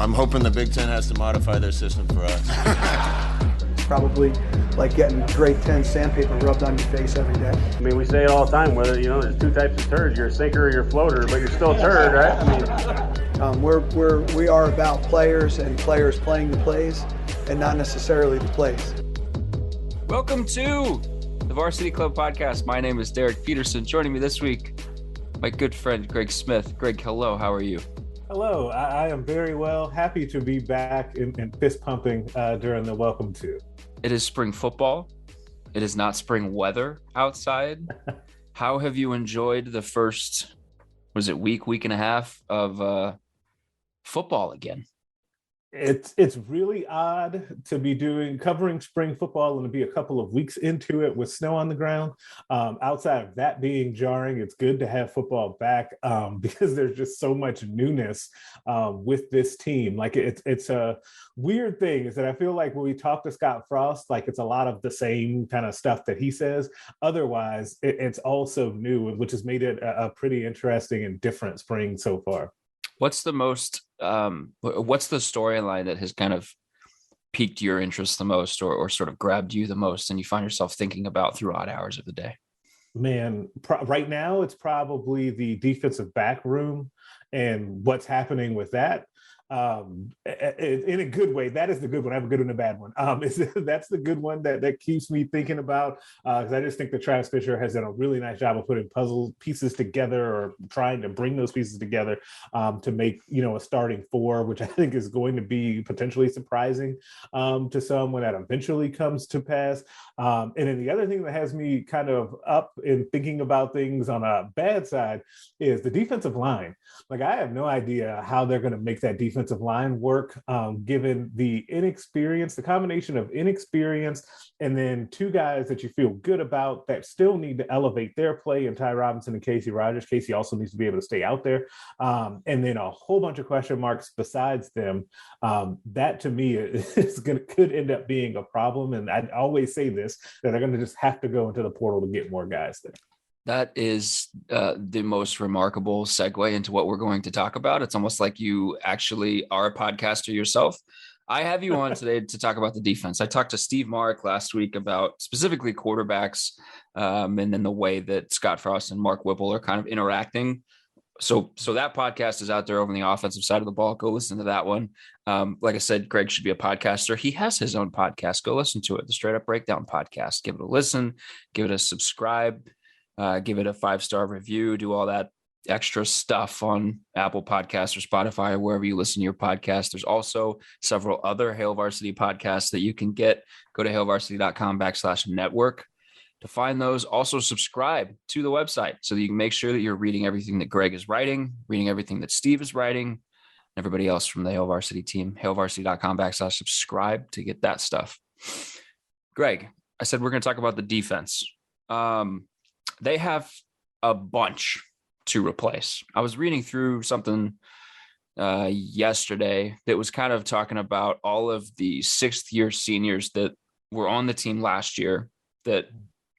I'm hoping the Big Ten has to modify their system for us. Probably like getting grade 10 sandpaper rubbed on your face every day. I mean, we say it all the time, whether, there's two types of turds, you're a sinker or you're a floater, but you're still a turd, right? I mean, we are about players and players playing the plays and not necessarily the plays. Welcome to the Varsity Club podcast. My name is Derek Peterson. Joining me this week, my good friend, Greg Smith. Greg, hello. How are you? Hello. I am very well. Happy to be back and fist pumping during the welcome to. It is spring football. It is not spring weather outside. How have you enjoyed the first, week and a half of football again? It's really odd to be covering spring football and to be a couple of weeks into it with snow on the ground. Outside of that being jarring, it's good to have football back because there's just so much newness with this team. Like it's a weird thing is that I feel like when we talk to Scott Frost, like it's a lot of the same kind of stuff that he says. Otherwise, it's also new, which has made it a pretty interesting and different spring so far. What's the storyline that has kind of piqued your interest the most or sort of grabbed you the most and you find yourself thinking about through odd hours of the day? Man, right now it's probably the defensive back room and what's happening with that. In a good way. That is the good one. I have a good one and a bad one. That's the good one that keeps me thinking about, because I just think that Travis Fisher has done a really nice job of putting puzzle pieces together or trying to bring those pieces together to make, a starting four, which I think is going to be potentially surprising to some when that eventually comes to pass. And then the other thing that has me kind of up in thinking about things on a bad side is the defensive line. Like, I have no idea how they're going to make that defensive line work, given the inexperience, the combination of inexperience, and then two guys that you feel good about that still need to elevate their play, and Ty Robinson and Casey Rogers. Casey also needs to be able to stay out there. And then a whole bunch of question marks besides them. That to me could end up being a problem. And I always say this, that they're going to just have to go into the portal to get more guys there. That is the most remarkable segue into what we're going to talk about. It's almost like you actually are a podcaster yourself. I have you on today to talk about the defense. I talked to Steve Mark last week about specifically quarterbacks and then the way that Scott Frost and Mark Whipple are kind of interacting. So that podcast is out there over on the offensive side of the ball. Go listen to that one. Like I said, Greg should be a podcaster. He has his own podcast. Go listen to it, the Straight Up Breakdown podcast. Give it a listen. Give it a subscribe. Give it a 5-star review, do all that extra stuff on Apple Podcasts or Spotify or wherever you listen to your podcast. There's also several other Hail Varsity podcasts that you can get. Go to hailvarsity.com/network to find those. Also subscribe to the website so that you can make sure that you're reading everything that Greg is writing, reading everything that Steve is writing, and everybody else from the Hail Varsity team. hailvarsity.com/subscribe to get that stuff. Greg, I said we're going to talk about the defense. They have a bunch to replace. I was reading through something yesterday that was kind of talking about all of the sixth-year seniors that were on the team last year that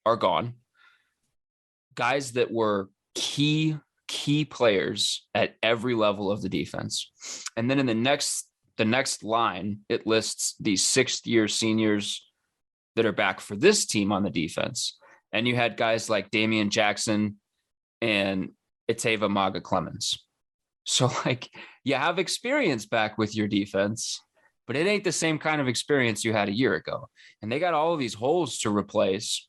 are gone. Guys that were key players at every level of the defense. And then in the next line, it lists these sixth-year seniors that are back for this team on the defense. And you had guys like Damian Jackson and Iteva Maga Clemens. So, you have experience back with your defense, but it ain't the same kind of experience you had a year ago. And they got all of these holes to replace.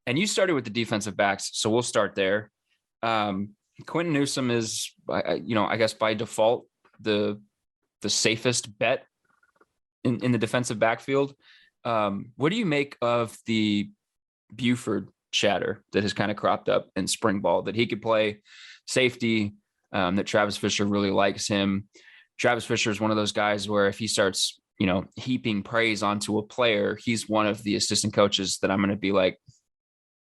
And you started with the defensive backs, so we'll start there. Quint Newson is, I guess by default, the safest bet in the defensive backfield. What do you make of the Buford chatter that has kind of cropped up in spring ball that he could play safety, that Travis Fisher really likes him? Travis Fisher is one of those guys where if he starts, heaping praise onto a player, he's one of the assistant coaches that I'm going to be like,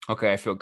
okay, I feel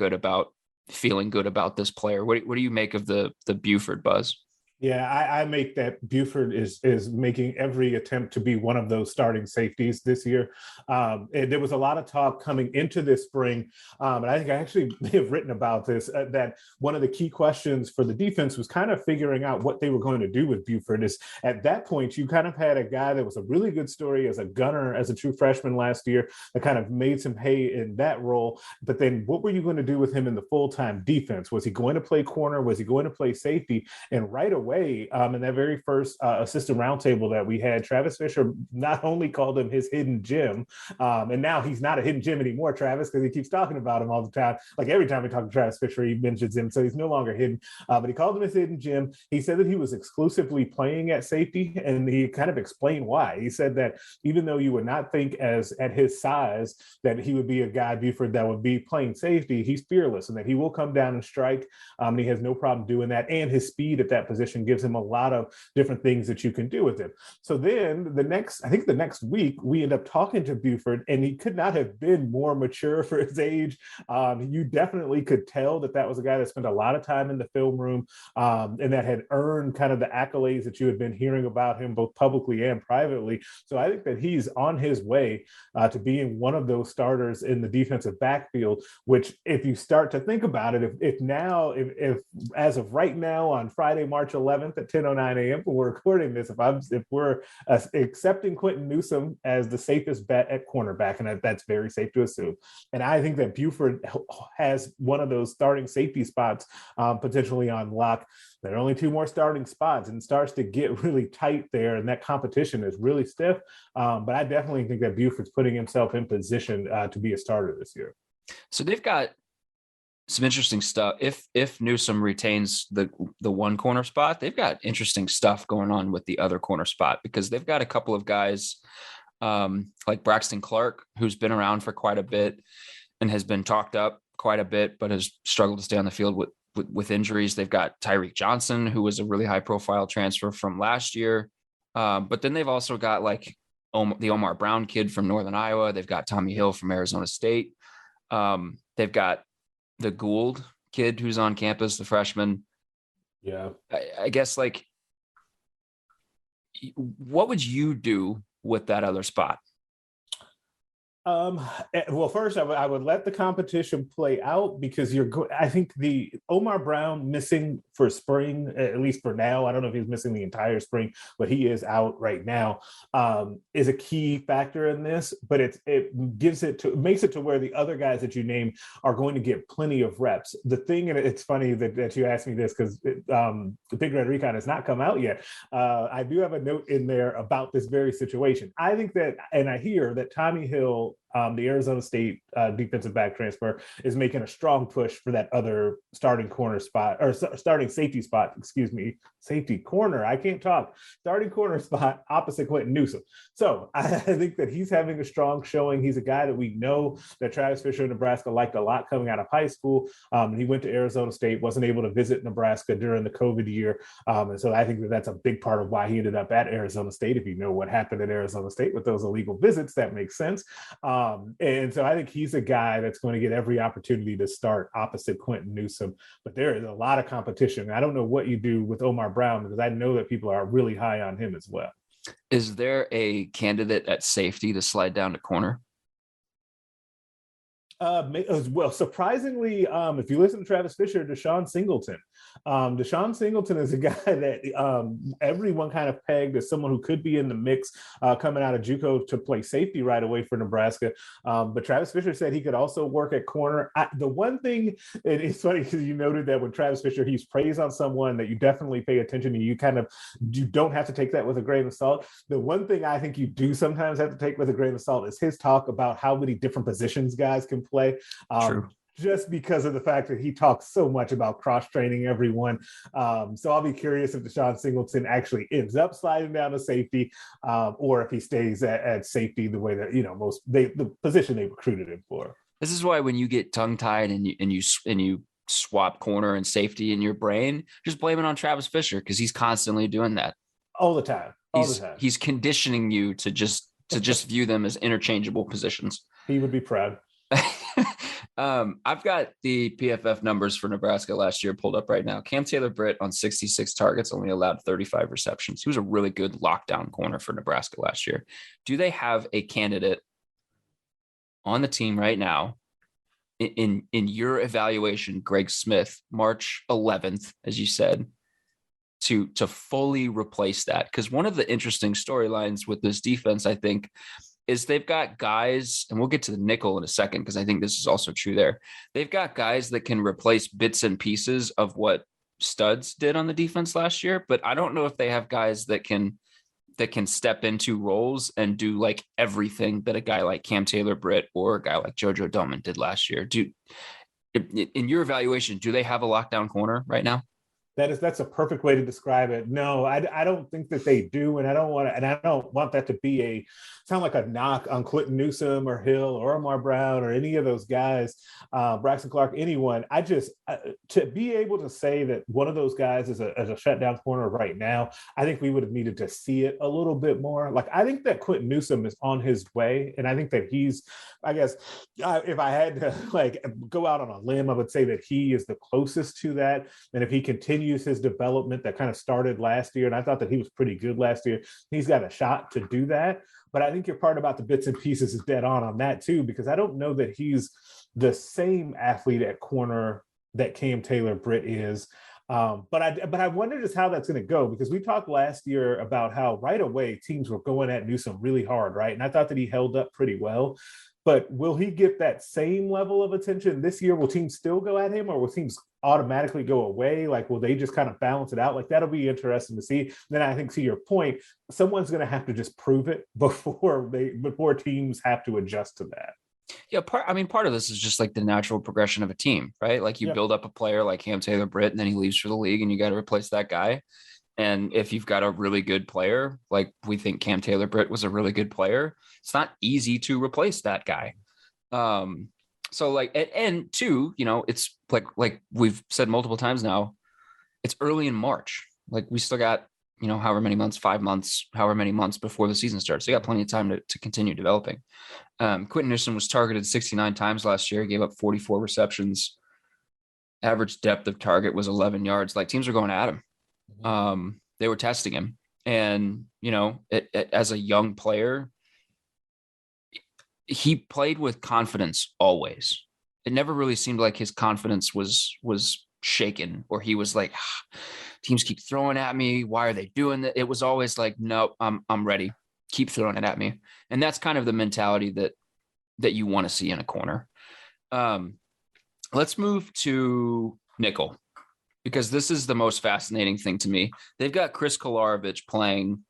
feeling good about this player. What do you make of the Buford buzz? Yeah, I make that Buford is making every attempt to be one of those starting safeties this year. And there was a lot of talk coming into this spring, and I think I actually may have written about this, that one of the key questions for the defense was kind of figuring out what they were going to do with Buford. Is at that point, you kind of had a guy that was a really good story as a gunner, as a true freshman last year, that kind of made some hay in that role. But then what were you going to do with him in the full-time defense? Was he going to play corner? Was he going to play safety? And right away, in that very first assistant roundtable that we had, Travis Fisher not only called him his hidden gem, and now he's not a hidden gem anymore, Travis, because he keeps talking about him all the time. Like every time we talk to Travis Fisher, he mentions him, so he's no longer hidden. But he called him his hidden gem. He said that he was exclusively playing at safety, and he kind of explained why. He said that even though you would not think as at his size that he would be a guy, Buford, that would be playing safety, he's fearless and that he will come down and strike. And he has no problem doing that. And his speed at that position gives him a lot of different things that you can do with him. So then the next week, we end up talking to Buford, and he could not have been more mature for his age. You definitely could tell that was a guy that spent a lot of time in the film room, and that had earned kind of the accolades that you had been hearing about him both publicly and privately. So I think that he's on his way to being one of those starters in the defensive backfield, which if you start to think about it, if as of right now on Friday, March 11th at 10:09 a.m. when we're recording this, if we're accepting Quint Newson as the safest bet at cornerback, and that's very safe to assume, and I think that Buford has one of those starting safety spots potentially on lock. There are only two more starting spots, and it starts to get really tight there, and that competition is really stiff. But I definitely think that Buford's putting himself in position to be a starter this year. So they've got some interesting stuff. If Newsom retains the one corner spot, they've got interesting stuff going on with the other corner spot, because they've got a couple of guys like Braxton Clark, who's been around for quite a bit and has been talked up quite a bit, but has struggled to stay on the field with injuries. They've got Tyreek Johnson, who was a really high profile transfer from last year. But then they've also got like the Omar Brown kid from Northern Iowa. They've got Tommy Hill from Arizona State. They've got the Gould kid who's on campus, the freshman. Yeah. I guess, like, what would you do with that other spot? Well, first, I would let the competition play out, because I think the Omar Brown missing for spring, at least for now, I don't know if he's missing the entire spring, but he is out right now, is a key factor in this. But it makes it to where the other guys that you name are going to get plenty of reps. The thing, and it's funny that you asked me this, because the Big Red Recon has not come out yet. I do have a note in there about this very situation. I think that, and I hear that Tommy Hill, the Arizona State defensive back transfer, is making a strong push for that other starting corner spot, or starting safety spot, safety corner. I can't talk. Starting corner spot opposite Quint Newson. So I think that he's having a strong showing. He's a guy that we know that Travis Fisher in Nebraska liked a lot coming out of high school. He went to Arizona State, wasn't able to visit Nebraska during the COVID year. And so I think that that's a big part of why he ended up at Arizona State. If you know what happened at Arizona State with those illegal visits, that makes sense. And so I think he's a guy that's going to get every opportunity to start opposite Quint Newsom. But there is a lot of competition. I don't know what you do with Omar Brown, because I know that people are really high on him as well. Is there a candidate at safety to slide down to corner? Well, surprisingly, if you listen to Travis Fisher, Desean Singleton. Desean Singleton is a guy that everyone kind of pegged as someone who could be in the mix coming out of JUCO to play safety right away for Nebraska. But Travis Fisher said he could also work at corner. The one thing, and it's funny because you noted that when Travis Fisher heaps praise on someone, that you definitely pay attention to. You don't have to take that with a grain of salt. The one thing I think you do sometimes have to take with a grain of salt is his talk about how many different positions guys can play. True. Just because of the fact that he talks so much about cross-training everyone. So I'll be curious if Desean Singleton actually ends up sliding down to safety, or if he stays at safety the way that, the position they recruited him for. This is why when you get tongue-tied and you swap corner and safety in your brain, just blame it on Travis Fisher, because he's constantly doing that. All the time. He's conditioning you to just view them as interchangeable positions. He would be proud. I've got the PFF numbers for Nebraska last year pulled up right now. Cam Taylor-Britt on 66 targets only allowed 35 receptions. He was a really good lockdown corner for Nebraska last year. Do they have a candidate on the team right now in your evaluation, Greg Smith, March 11th, as you said, to fully replace that? Because one of the interesting storylines with this defense, I think, is they've got guys, and we'll get to the nickel in a second, because I think this is also true there. They've got guys that can replace bits and pieces of what studs did on the defense last year, but I don't know if they have guys that can step into roles and do like everything that a guy like Cam Taylor-Britt or a guy like JoJo Domann did last year. In your evaluation, do they have a lockdown corner right now? That's a perfect way to describe it. No, I don't think that they do, and I don't want that to sound like a knock on Quint Newsom or Hill or Omar Brown or any of those guys, Braxton Clark, anyone. I just to be able to say that one of those guys is a shutdown corner right now, I think we would have needed to see it a little bit more. Like, I think that Quint Newsom is on his way, and I think that he's, I guess, if I had to like go out on a limb, I would say that he is the closest to that. And if he continues his development that kind of started last year, and I thought that he was pretty good last year, he's got a shot to do that. But I think your part about the bits and pieces is dead on that too, because I don't know that he's the same athlete at corner that Cam Taylor-Britt is. But I wonder just how that's going to go, because we talked last year about how right away teams were going at Newsom really hard, right? And I thought that he held up pretty well. But will he get that same level of attention this year? Will teams still go at him, or will teams automatically go away? Like, will they just kind of balance it out? Like, that'll be interesting to see. Then I think, to your point, someone's going to have to just prove it before teams have to adjust to that. Yeah, part of this is just like the natural progression of a team, right? Like, you build up a player like Cam Taylor-Britt, and then he leaves for the league, and you got to replace that guy. And if you've got a really good player, like we think Cam Taylor-Britt was a really good player, it's not easy to replace that guy. So like, and two, it's like we've said multiple times now, it's early in March. Like, we still got, however many months, 5 months, however many months before the season starts. So you got plenty of time to continue developing. Quint Newson was targeted 69 times last year, gave up 44 receptions. Average depth of target was 11 yards. Like, teams are going at him. They were testing him, and as a young player, he played with confidence always. It never really seemed like his confidence was shaken, or he was like, teams keep throwing at me, why are they doing that? It was always like, nope, I'm ready, keep throwing it at me. And that's kind of the mentality that you want to see in a corner. Let's move to nickel, because this is the most fascinating thing to me. They've got Chris Kolarovich playing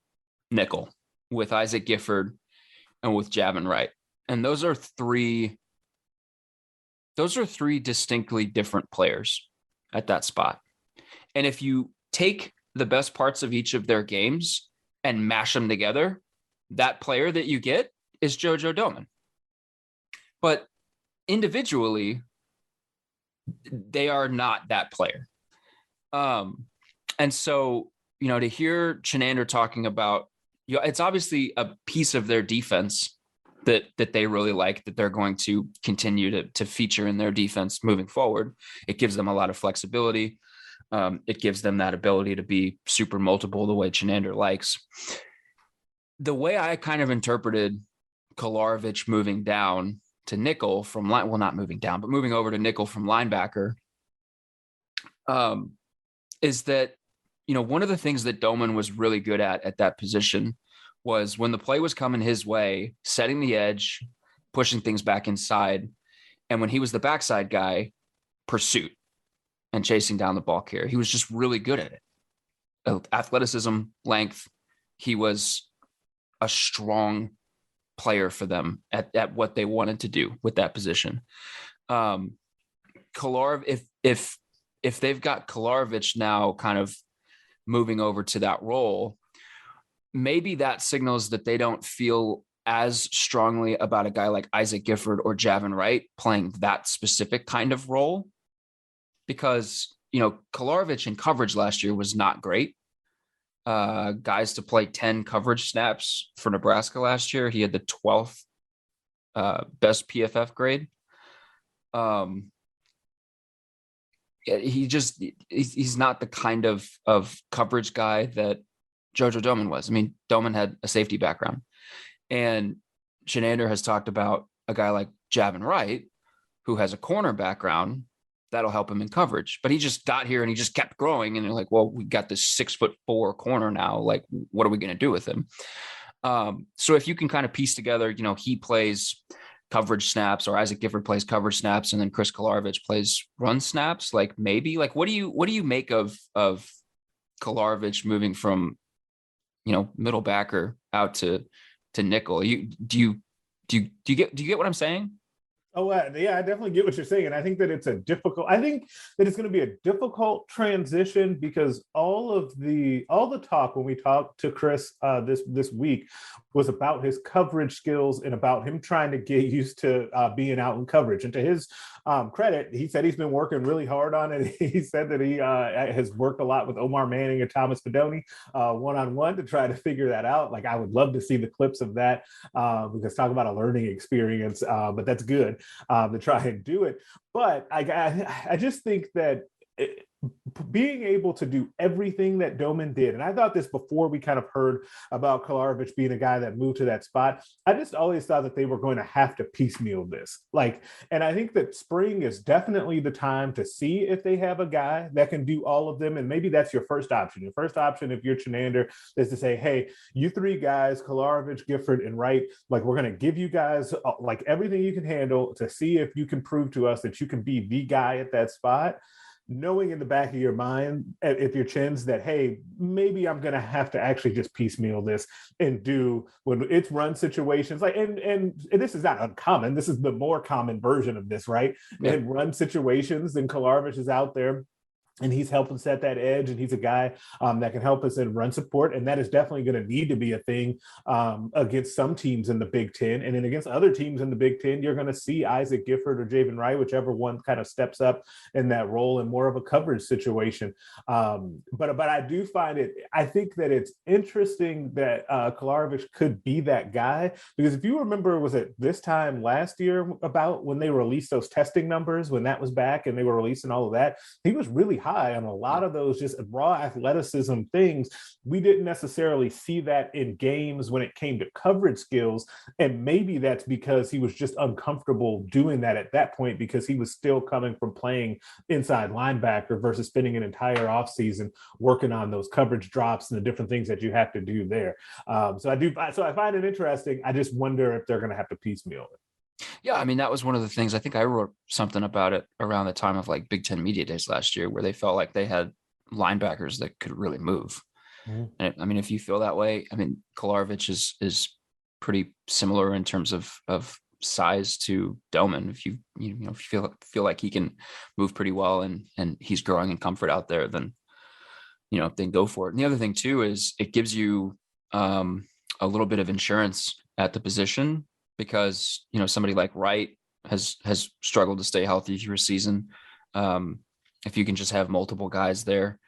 nickel with Isaac Gifford and with Javin Wright. And those are three distinctly different players at that spot. And if you take the best parts of each of their games and mash them together, that player that you get is JoJo Domann. But individually, they are not that player. And so, to hear Chinander talking about, it's obviously a piece of their defense that they really like, that they're going to continue to feature in their defense moving forward. It gives them a lot of flexibility. It gives them that ability to be super multiple the way Chinander likes. The way I kind of interpreted Kolarovich moving down to nickel from not moving down, but moving over to nickel from linebacker, is that, one of the things that Domann was really good at that position was, when the play was coming his way, setting the edge, pushing things back inside. And when he was the backside guy, pursuit and chasing down the ball carrier. He was just really good at it. Athleticism, length. He was a strong player for them at what they wanted to do with that position. If they've got Kolarovich now kind of moving over to that role, maybe that signals that they don't feel as strongly about a guy like Isaac Gifford or Javin Wright playing that specific kind of role, because, Kolarovich in coverage last year was not great. Guys to play 10 coverage snaps for Nebraska last year, he had the 12th best PFF grade. He's not the kind of coverage guy that Jojo Doman was. I mean, Doman had a safety background, and Shenander has talked about a guy like Javin Wright, who has a corner background that'll help him in coverage. But he just got here and he just kept growing. And you're like, well, we got this 6'4" corner now. Like, what are we going to do with him? So if you can kind of piece together, he plays coverage snaps, or Isaac Gifford plays coverage snaps, and then Chris Kolarovich plays run snaps, like maybe, like, what do you make of Kolarovich moving from, middle backer out to nickel? Do you get what I'm saying? Oh, yeah, I definitely get what you're saying. And I think that it's going to be a difficult transition, because all the talk when we talked to Chris this week was about his coverage skills and about him trying to get used to being out in coverage. And to his credit, he said he's been working really hard on it. He said that he has worked a lot with Omar Manning and Thomas Fedoni one-on-one to try to figure that out. Like, I would love to see the clips of that, because talk about a learning experience, but that's good to try and do it. But I just think that being able to do everything that Doman did, and I thought this before we kind of heard about Kolarovich being a guy that moved to that spot, I just always thought that they were going to have to piecemeal this. And I think that spring is definitely the time to see if they have a guy that can do all of them, and maybe that's your first option. Your first option, if you're Chenander, is to say, hey, you three guys, Kolarovich, Gifford, and Wright, like, we're going to give you guys like everything you can handle to see if you can prove to us that you can be the guy at that spot, knowing in the back of your mind, if your Chins, that, hey, maybe I'm going to have to actually just piecemeal this and do when it's run situations. Like, and this is not uncommon. This is the more common version of this, right? Yeah. And run situations, and Kolarovich is out there, and he's helping set that edge, and he's a guy that can help us in run support. And that is definitely going to need to be a thing against some teams in the Big Ten. And then against other teams in the Big Ten, you're going to see Isaac Gifford or Javin Wright, whichever one kind of steps up in that role in more of a coverage situation. But I do I think that it's interesting that Kolarovich could be that guy, because if you remember, was it this time last year about when they released those testing numbers, when that was back and they were releasing all of that, he was really high on a lot of those just raw athleticism things. We didn't necessarily see that in games when it came to coverage skills, and maybe that's because he was just uncomfortable doing that at that point, because he was still coming from playing inside linebacker versus spending an entire offseason working on those coverage drops and the different things that you have to do there. So I find it interesting. I just wonder if they're going to have to piecemeal it. Yeah, I mean, that was one of the things. I think I wrote something about it around the time of like Big Ten Media Days last year, where they felt like they had linebackers that could really move. Mm-hmm. And I mean, if you feel that way, I mean, Kolarovich is pretty similar in terms of size to Doman. If you feel like he can move pretty well and he's growing in comfort out there, then then go for it. And the other thing too is it gives you a little bit of insurance at the position, because somebody like Wright has struggled to stay healthy through a season. If you can just have multiple guys there,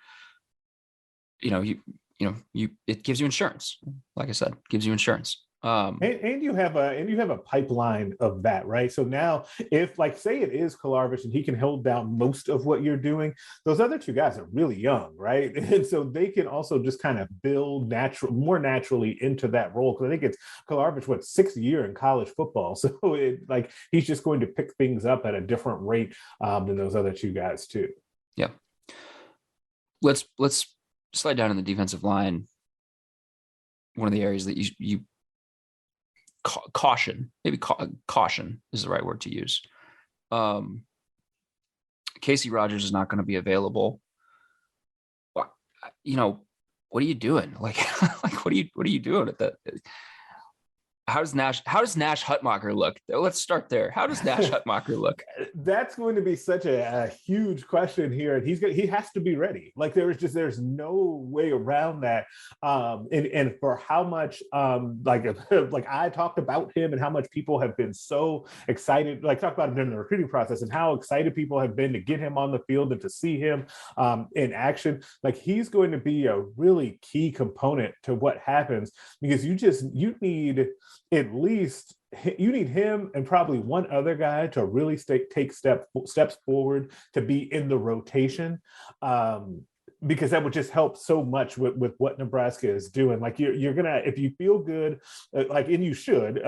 it gives you insurance. Like I said, gives you insurance. And you have a pipeline of that, right? So now, if, like, say it is Kolarovich and he can hold down most of what you're doing, those other two guys are really young, right? And so they can also just kind of build more naturally into that role. Because I think it's Kolarovich, 6th year in college football, so he's just going to pick things up at a different rate than those other two guys too. Yeah. Let's slide down in the defensive line. One of the areas that you caution is the right word to use. Casey Rogers is not going to be available. What are you doing? Like what are you doing at that? How does Nash Hutmacher look? Let's start there. How does Nash Hutmacher look? That's going to be such a huge question here, and he has to be ready. Like, there's no way around that. And for how much like I talked about him and how much people have been so excited, like talk about him during the recruiting process and how excited people have been to get him on the field and to see him in action. Like, he's going to be a really key component to what happens, because you need at least you need him and probably one other guy to really take steps forward to be in the rotation. Because that would just help so much with what Nebraska is doing. Like you're gonna, if you feel good, and you should,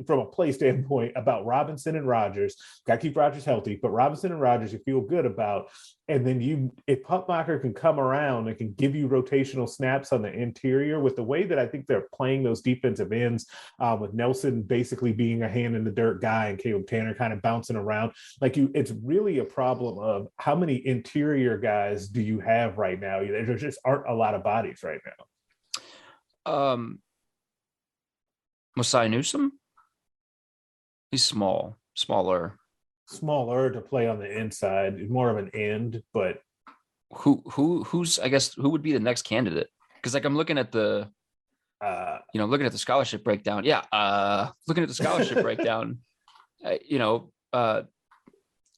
from a play standpoint, about Robinson and Rogers, got to keep Rogers healthy, but Robinson and Rogers you feel good about. And then if Putmacher can come around and can give you rotational snaps on the interior with the way that I think they're playing those defensive ends, with Nelson basically being a hand in the dirt guy and Caleb Tanner kind of bouncing around, it's really a problem of how many interior guys do you have right now? There just aren't a lot of bodies right now. Mosiah Newsom, he's smaller to play on the inside, more of an end. But who's I guess who would be the next candidate? Because I'm looking at the looking at the scholarship breakdown. Looking at the scholarship breakdown.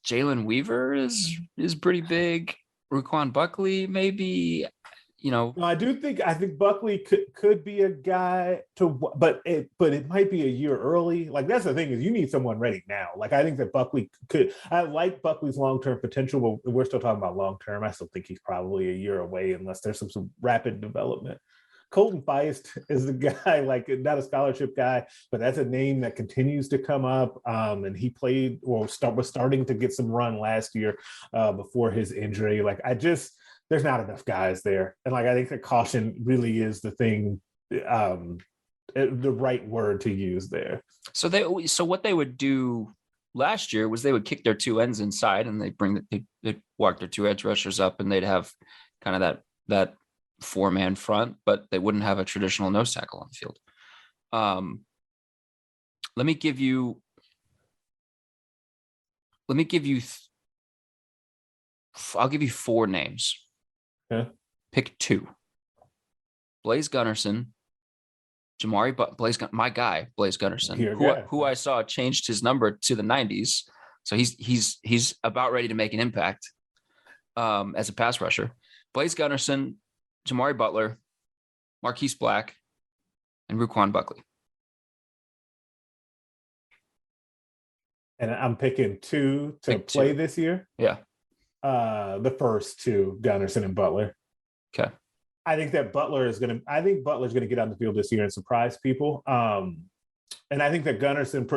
Jalen Weaver is pretty big. Ruquan Buckley, maybe, I think Buckley could be a guy but it might be a year early. Like, that's the thing, is you need someone ready now. Like, I think that Buckley I like Buckley's long-term potential, but we're still talking about long-term. I still think he's probably a year away unless there's some rapid development. Colton Feist is the guy, not a scholarship guy, but that's a name that continues to come up. And he played, was starting to get some run last year before his injury. There's not enough guys there. And I think that caution really is the thing, the right word to use there. So what they would do last year was they would kick their two ends inside and they'd walk their two edge rushers up, and they'd have kind of that four-man front, but they wouldn't have a traditional nose tackle on the field. Let me give you I'll give you four names. Okay. Pick two. Blaze Gunnerson, my guy, Blaze Gunnerson, who I saw changed his number to the 90s. So he's about ready to make an impact as a pass rusher. Blaze Gunnerson, Jamari Butler, Marquise Black, and Ruquan Buckley. And I'm picking two to play this year. Yeah. The first two, Gunnerson and Butler. Okay. I think Butler's going to get on the field this year and surprise people. And I think that Gunnerson,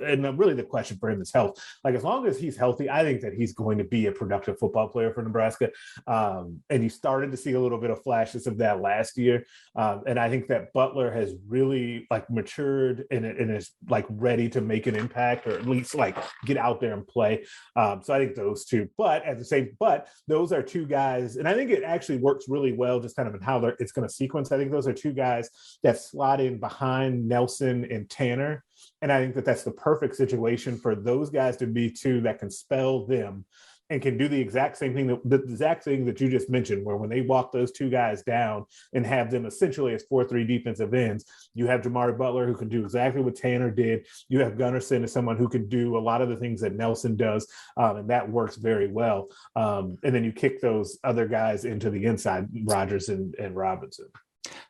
and really the question for him is health. As long as he's healthy, I think that he's going to be a productive football player for Nebraska. And you started to see a little bit of flashes of that last year. And I think that Butler has really matured and is ready to make an impact, or at least get out there and play. So I think those two, but those are two guys, and I think it actually works really well just kind of in how it's going to sequence. I think those are two guys that slot in behind Nelson and Tanner. And I think that that's the perfect situation for those guys to be two that can spell them and can do the exact same thing that you just mentioned, where when they walk those two guys down and have them essentially as 4-3 defensive ends, you have Jamari Butler, who can do exactly what Tanner did. You have Gunnerson as someone who can do a lot of the things that Nelson does, and that works very well. And then you kick those other guys into the inside, Rogers and Robinson.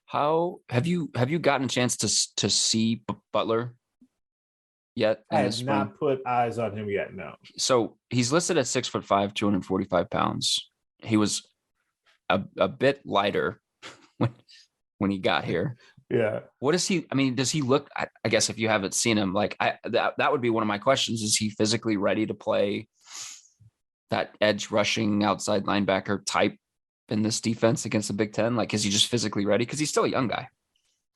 How have you gotten a chance to see Butler yet? I have not put eyes on him yet. No. So he's listed at 6'5", 245 pounds. He was a bit lighter when he got here. Yeah. What is he? I mean, does he look? I guess if you haven't seen him, that would be one of my questions. Is he physically ready to play that edge rushing outside linebacker type in this defense against the Big Ten? Is he just physically ready? Because he's still a young guy.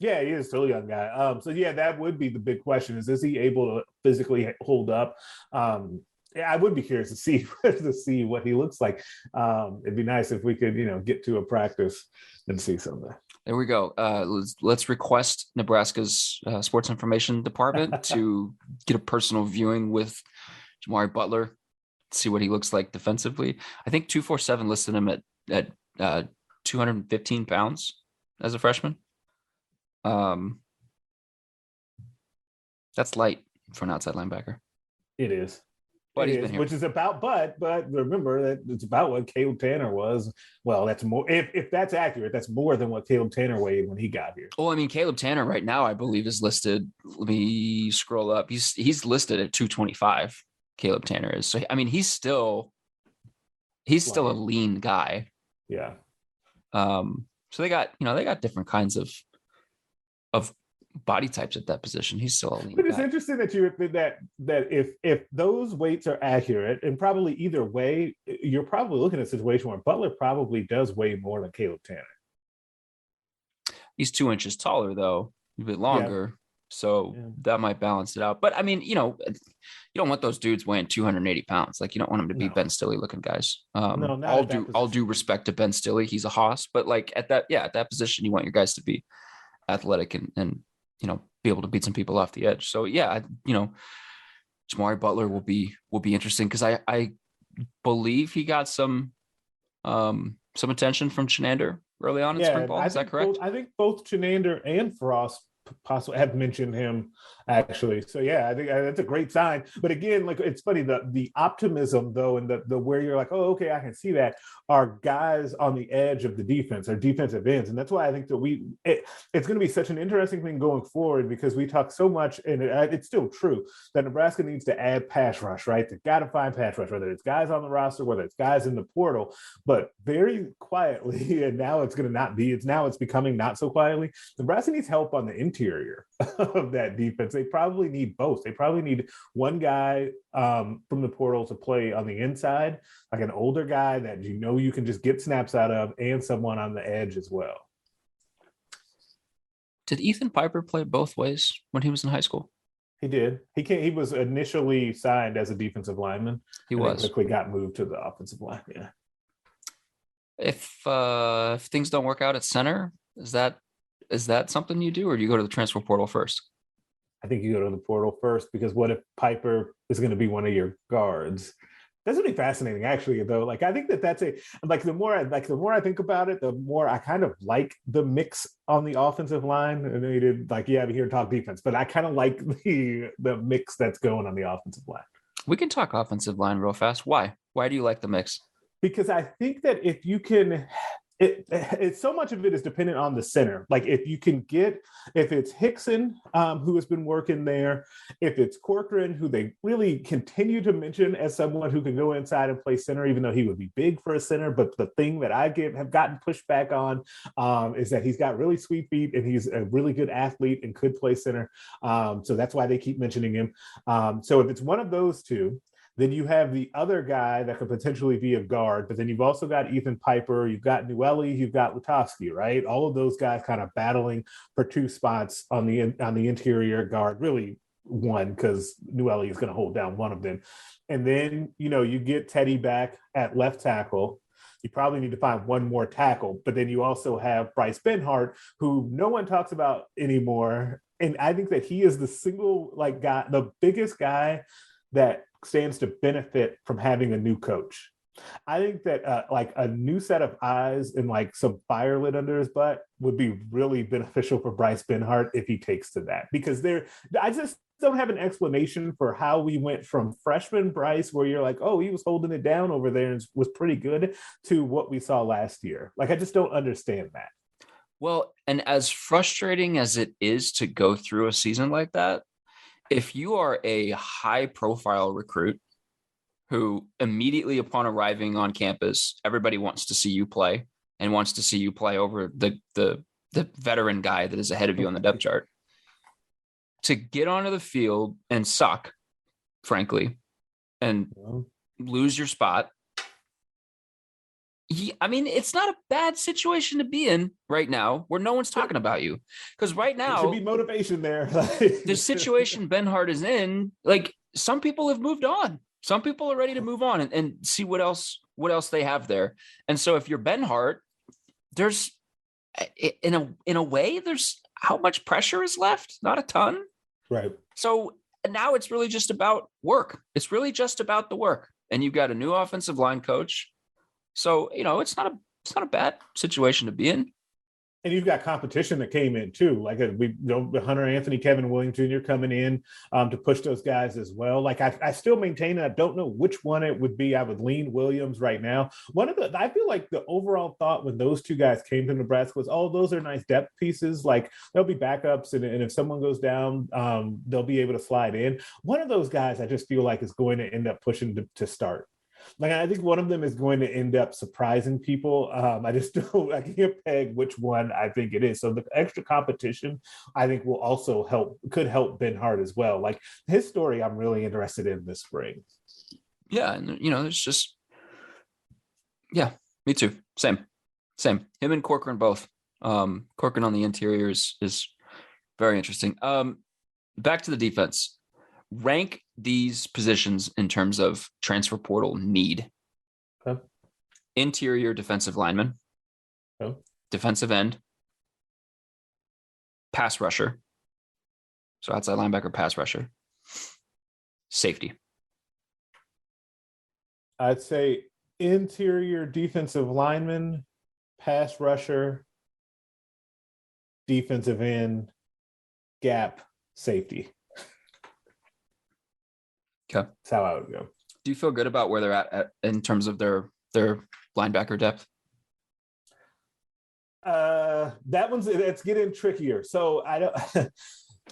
Yeah, he is still a young guy. So yeah, that would be the big question: is he able to physically hold up? I would be curious to see what he looks like. It'd be nice if we could, get to a practice and see something. There we go. Let's request Nebraska's sports information department to get a personal viewing with Jamari Butler, see what he looks like defensively. I think 247 listed him at 215 pounds as a freshman. That's light for an outside linebacker. It is. but he's been here. Which is about, but remember that it's about what Caleb Tanner was. Well, that's more, if that's accurate, that's more than what Caleb Tanner weighed when he got here. Well, I mean, Caleb Tanner right now, I believe, is listed. Let me scroll up. He's listed at 225. Caleb Tanner is. So, I mean, he's still a lean guy. Yeah. So they got different kinds of body types at that position. He's still a lean But it's guy. interesting that if those weights are accurate, and probably either way, you're probably looking at a situation where Butler probably does weigh more than Caleb Tanner. He's 2 inches taller, though, a bit longer. So that might balance it out. But I mean, you don't want those dudes weighing 280 pounds. Like, you don't want them to be Ben Stilley looking guys. I'll do respect to Ben Stilley. He's a hoss, but like at that position, you want your guys to be athletic and be able to beat some people off the edge. So Jamari Butler will be interesting because I believe he got some attention from Chenander early on in spring ball. Is that correct? I think both Chenander and Frost possibly have mentioned him, actually. So I think that's a great sign. But again, like, it's funny, the optimism though, and the where you're like, oh, okay, I can see that, are guys on the edge of the defense, or defensive ends. And that's why I think that it's going to be such an interesting thing going forward, because we talk so much, and it's still true, that Nebraska needs to add pass rush, right? They've got to find pass rush, whether it's guys on the roster, whether it's guys in the portal. But very quietly, and now it's becoming not so quietly, Nebraska needs help on the interior of that defense. They probably need both. They probably need one guy from the portal to play on the inside, like an older guy that you can just get snaps out of, and someone on the edge as well. Did Ethan Piper play both ways when he was in high school? He did. He was initially signed as a defensive lineman. He quickly got moved to the offensive line. Yeah. If things don't work out at center, is that something you do, or do you go to the transfer portal first? I think you go to the portal first, because what if Piper is going to be one of your guards? That's really fascinating, actually, though. Like, I think that's the more I think about it, the more I kind of like the mix on the offensive line. And they did I'm here to talk defense, but I kind of like the mix that's going on the offensive line. We can talk offensive line real fast. Why do you like the mix? Because I think that if you can, it's so much of it is dependent on the center. Like, if it's Hickson, who has been working there, if it's Corcoran, who they really continue to mention as someone who can go inside and play center, even though he would be big for a center. But the thing that I have gotten pushback on is that he's got really sweet feet, and he's a really good athlete and could play center. So that's why they keep mentioning him. So if it's one of those two, then you have the other guy that could potentially be a guard, but then you've also got Ethan Piper, you've got Newelly, you've got Lutovsky, right? All of those guys kind of battling for two spots on the interior guard, really one, because Newelly is going to hold down one of them. And then, you get Teddy back at left tackle. You probably need to find one more tackle, but then you also have Bryce Benhart, who no one talks about anymore. And I think that he is the single guy, the biggest guy that stands to benefit from having a new coach. I think that a new set of eyes and some fire lit under his butt would be really beneficial for Bryce Benhart if he takes to that, because I just don't have an explanation for how we went from freshman Bryce, where you're like, oh, he was holding it down over there and was pretty good, to what we saw last year. I just don't understand that. Well, and as frustrating as it is to go through a season like that, if you are a high profile recruit who immediately upon arriving on campus, everybody wants to see you play and wants to see you play over the veteran guy that is ahead of you on the depth chart, to get onto the field and suck, frankly, and lose your spot. It's not a bad situation to be in right now, where no one's talking about you. Because right now, there should be motivation there. The situation Benhart is in, some people have moved on. Some people are ready to move on and see what else they have there. And so if you're Benhart, there's in a way, there's how much pressure is left? Not a ton. Right. So now it's really just about work. It's really just about the work. And you've got a new offensive line coach. So, it's not a bad situation to be in. And you've got competition that came in too. Like Hunter Anthony, Kevin Williams Jr. coming in to push those guys as well. Like I still maintain that I don't know which one it would be. I would lean Williams right now. I feel like the overall thought when those two guys came to Nebraska was, oh, those are nice depth pieces. Like they'll be backups, and if someone goes down, they'll be able to slide in. One of those guys I just feel like is going to end up pushing to start. Like I think one of them is going to end up surprising people. I can't peg which one I think it is. So the extra competition, I think, will also could help Ben Hart as well. Like his story, I'm really interested in this spring. Yeah, and it's just, yeah, me too. Same. Him and Corcoran both. Corcoran on the interior is very interesting. Back to the defense. Rank these positions in terms of transfer portal need. Okay. Interior defensive lineman. Okay. Defensive end. Pass rusher. So outside linebacker, pass rusher. Safety. I'd say interior defensive lineman, pass rusher, defensive end, gap, safety. Okay. That's how I would go. Do you feel good about where they're at in terms of their linebacker depth? It's getting trickier. So I don't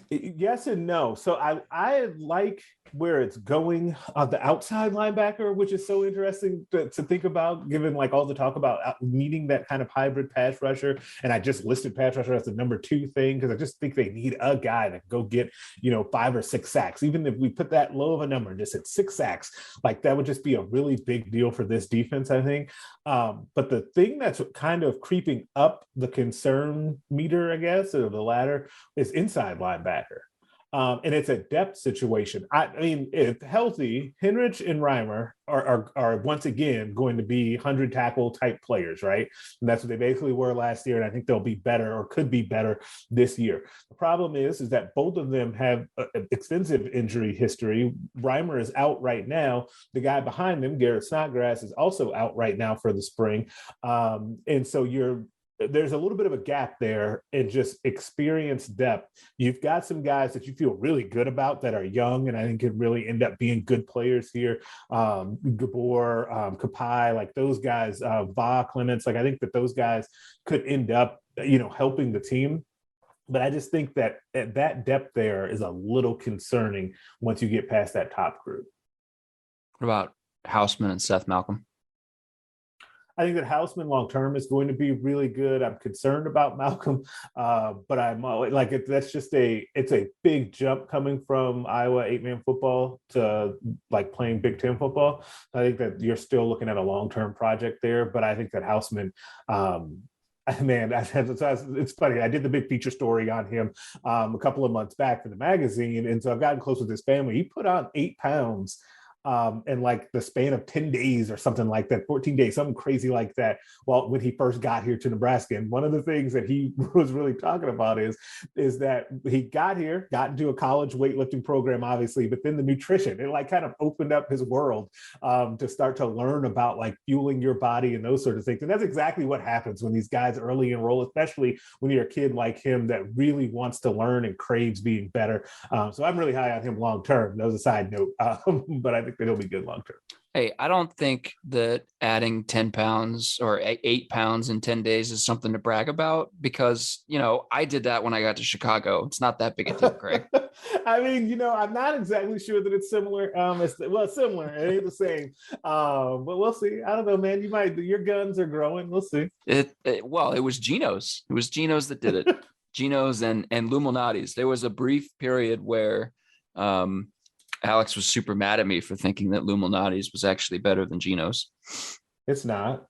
yes and no. So I like where it's going on the outside linebacker, which is so interesting to think about, given like all the talk about needing that kind of hybrid pass rusher. And I just listed pass rusher as the number 2 thing because I just think they need a guy that can go get 5 or 6 sacks. Even if we put that low of a number, just at 6 sacks, like that would just be a really big deal for this defense, I think. But the thing that's kind of creeping up the concern meter, I guess, or the ladder, is inside linebacker. And it's a depth situation. I mean, if healthy, Henrich and Reimer are once again going to be 100 tackle type players, right? And that's what they basically were last year. And I think they'll be better, or could be better, this year. The problem is that both of them have extensive injury history. Reimer is out right now. The guy behind them, Garrett Snodgrass, is also out right now for the spring. And so there's a little bit of a gap there in just experience depth. You've got some guys that you feel really good about that are young, and I think could really end up being good players here. Gabor, Kapai, like those guys, Va, Clements, like I think that those guys could end up, helping the team. But I just think that that depth there is a little concerning once you get past that top group. What about Houseman and Seth Malcolm? I think that Houseman long-term is going to be really good. I'm concerned about Malcolm, but I'm like, it's a big jump coming from Iowa 8-man football to like playing Big Ten football. I think that you're still looking at a long-term project there, but I think that Houseman, it's funny. I did the big feature story on him a couple of months back for the magazine. And so I've gotten close with his family. He put on 8 pounds in like the span of 10 days or something like that, 14 days, something crazy like that. Well, when he first got here to Nebraska. And one of the things that he was really talking about is that he got here, got into a college weightlifting program, obviously, but then the nutrition, it like kind of opened up his world to start to learn about like fueling your body and those sort of things. And that's exactly what happens when these guys early enroll, especially when you're a kid like him that really wants to learn and craves being better. So I'm really high on him long-term. That was a side note, but I think that he'll be good long-term. Hey, I don't think that adding 10 pounds or 8 pounds in 10 days is something to brag about, because, I did that when I got to Chicago. It's not that big a deal, Craig. I mean, I'm not exactly sure that it's similar. It's similar. It ain't the same. But we'll see. I don't know, man. Your guns are growing. We'll see. It was Geno's. It was Geno's that did it. Geno's and Luminati's. There was a brief period where Alex was super mad at me for thinking that Luminati's was actually better than Geno's. It's not.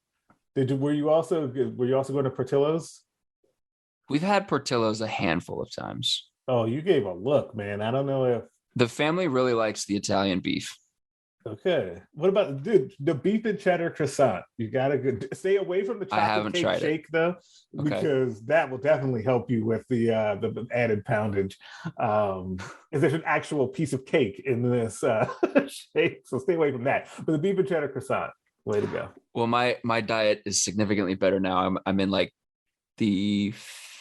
Were you also going to Portillo's? We've had Portillo's a handful of times. Oh, you gave a look, man. I don't know if the family really likes the Italian beef. Okay. What about the beef and cheddar croissant? You gotta stay away from the chocolate cake shake though, because that will definitely help you with the added poundage. There's an actual piece of cake in this shake, so stay away from that. But the beef and cheddar croissant, way to go. Well, my diet is significantly better now. I'm in like the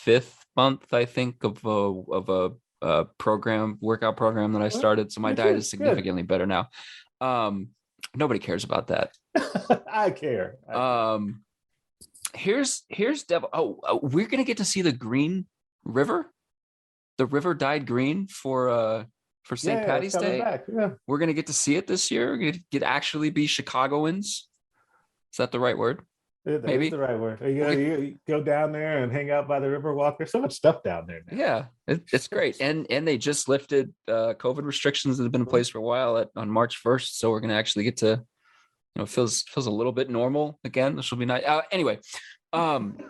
5th month, I think, of a workout program that I started. So my diet is significantly better now. Nobody cares about that. I care. Here's devil. We're gonna get to see the green river. The river dyed green for St. Patty's Day. Yeah. We're gonna get to see it this year. We're gonna get actually be Chicagoans. Is that the right word? Maybe the right word. You go down there and hang out by the river walk. There's so much stuff down there now. Yeah, it's great. And they just lifted COVID restrictions that have been in place for a while on March 1st. So we're gonna actually get to, feels a little bit normal again. This will be nice. Anyway, Henrich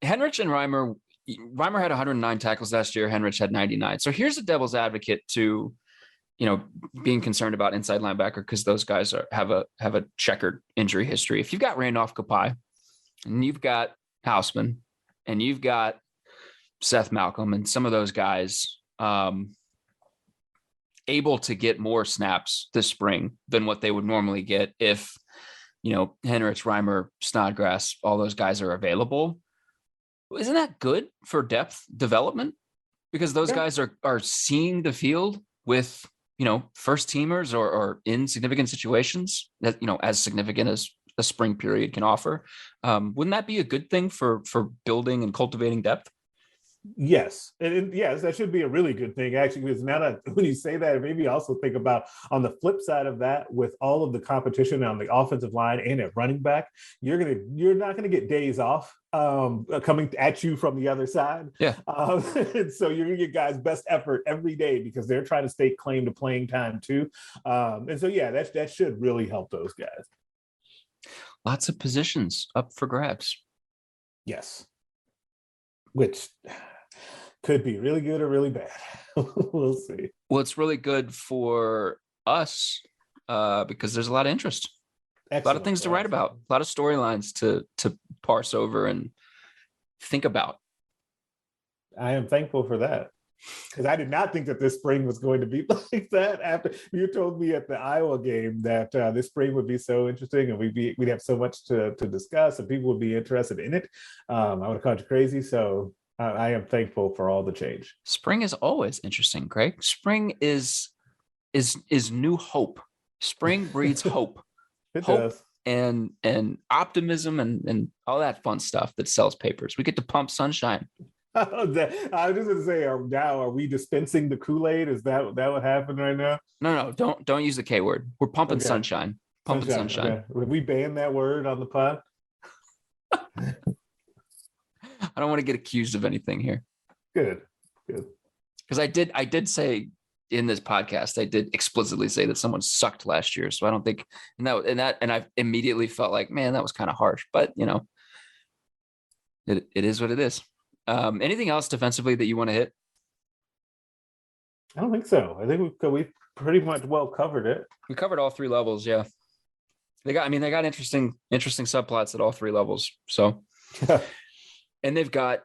and Reimer had 109 tackles last year. Henrich had 99. So here's a devil's advocate to, being concerned about inside linebacker, because those guys have a checkered injury history. If you've got Randolph Kapai and you've got Houseman and you've got Seth Malcolm and some of those guys able to get more snaps this spring than what they would normally get if, Henrich, Reimer, Snodgrass, all those guys are available. Isn't that good for depth development? Because those guys are seeing the field with, first teamers or in significant situations that, as significant as a spring period can offer. Wouldn't that be a good thing for building and cultivating depth? Yes. And yes, that should be a really good thing, actually, because now that when you say that, maybe also think about on the flip side of that, with all of the competition on the offensive line and at running back, you're not going to get days off coming at you from the other side. Yeah. And so you're going to get guys' best effort every day because they're trying to stay claim to playing time too. And so, yeah, that should really help those guys. Lots of positions up for grabs. Yes. Which could be really good or really bad. We'll see. Well, it's really good for us because there's a lot of interest. Excellent. A lot of things to write about, a lot of storylines to parse over and think about. I am thankful for that, because I did not think that this spring was going to be like that. After you told me at the Iowa game that this spring would be so interesting and we'd have so much to discuss and people would be interested in it, I would have called you crazy. So I am thankful for all the change. Spring is always interesting, Greg. Spring is new hope. Spring breeds hope. It hope does. And optimism and all that fun stuff that sells papers. We get to pump sunshine. I was just going to say, are we dispensing the Kool-Aid? Is that what happened right now? No, don't use the K word. We're pumping sunshine. Pumping sunshine. Okay. Would we ban that word on the pod? I don't want to get accused of anything here. Good. Because I did say in this podcast, I did explicitly say that someone sucked last year. So I don't think, and I immediately felt like, man, that was kind of harsh. But it is what it is. Anything else defensively that you want to hit? I don't think so. I think we pretty much well covered it. We covered all three levels. Yeah. They got interesting subplots at all three levels. So, and they've got,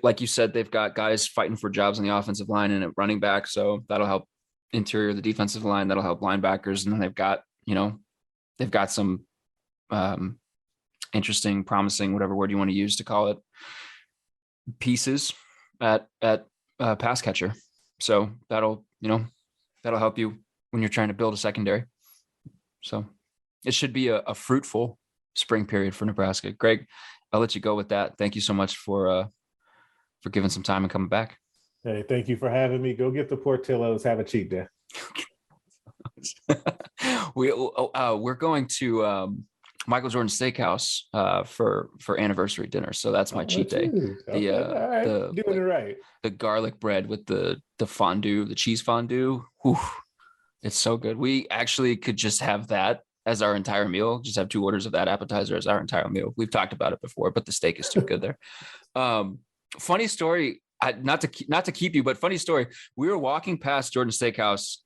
like you said, they've got guys fighting for jobs on the offensive line and at running back. So that'll help interior of the defensive line. That'll help linebackers. And then they've got some interesting, promising, whatever word you want to use to call it, pieces at pass catcher. So that'll help you when you're trying to build a secondary. So it should be a fruitful spring period for Nebraska. Greg, I'll let you go with that. Thank you so much for giving some time and coming back. Hey, thank you for having me. Go get the Portillos. Have a cheat day. We're going to Michael Jordan Steakhouse for anniversary dinner. So that's my cheat day. Okay. Doing it right. The garlic bread with the fondue, the cheese fondue. Whew, it's so good. We actually could just have that as our entire meal. Just have 2 orders of that appetizer as our entire meal. We've talked about it before, but the steak is too good there. Funny story. Not to keep you, but funny story. We were walking past Jordan Steakhouse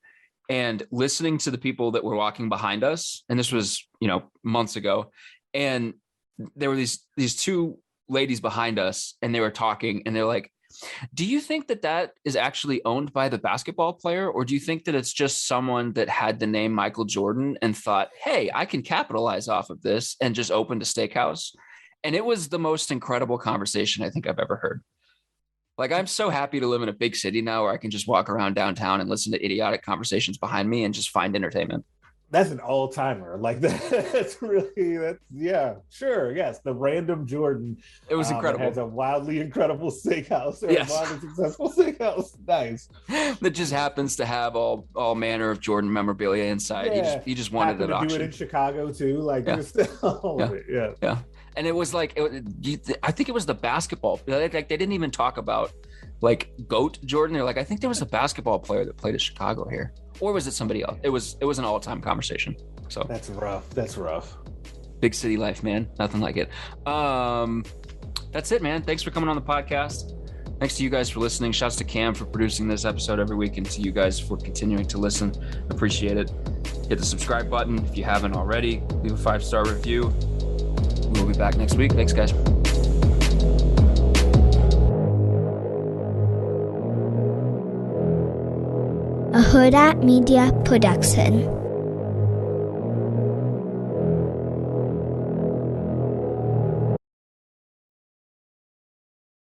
and listening to the people that were walking behind us. And this was, months ago. And there were these 2 ladies behind us and they were talking and they're like, do you think that is actually owned by the basketball player? Or do you think that it's just someone that had the name Michael Jordan and thought, hey, I can capitalize off of this and just opened a steakhouse? And it was the most incredible conversation I think I've ever heard. Like, I'm so happy to live in a big city now where I can just walk around downtown and listen to idiotic conversations behind me and just find entertainment. That's an all-timer. Like that's yeah, sure, yes. The random Jordan. It was incredible. Has a wildly incredible steakhouse or Yes. a wildly successful steakhouse. Nice. That just happens to have all manner of Jordan memorabilia inside. Yeah. He just wanted it at auction. Do it in Chicago too, like just all of it. Yeah. Yeah. And it was like, I think it was the basketball. Like they didn't even talk about like GOAT Jordan. They're like, I think there was a basketball player that played at Chicago here, or was it somebody else? It was an all-time conversation. So that's rough. That's rough. Big city life, man. Nothing like it. That's it, man. Thanks for coming on the podcast. Thanks to you guys for listening. Shouts to Cam for producing this episode every week, and to you guys for continuing to listen. Appreciate it. Hit the subscribe button if you haven't already. Leave a 5-star review. We'll be back next week. Thanks, guys. A Hurrdat Media Production.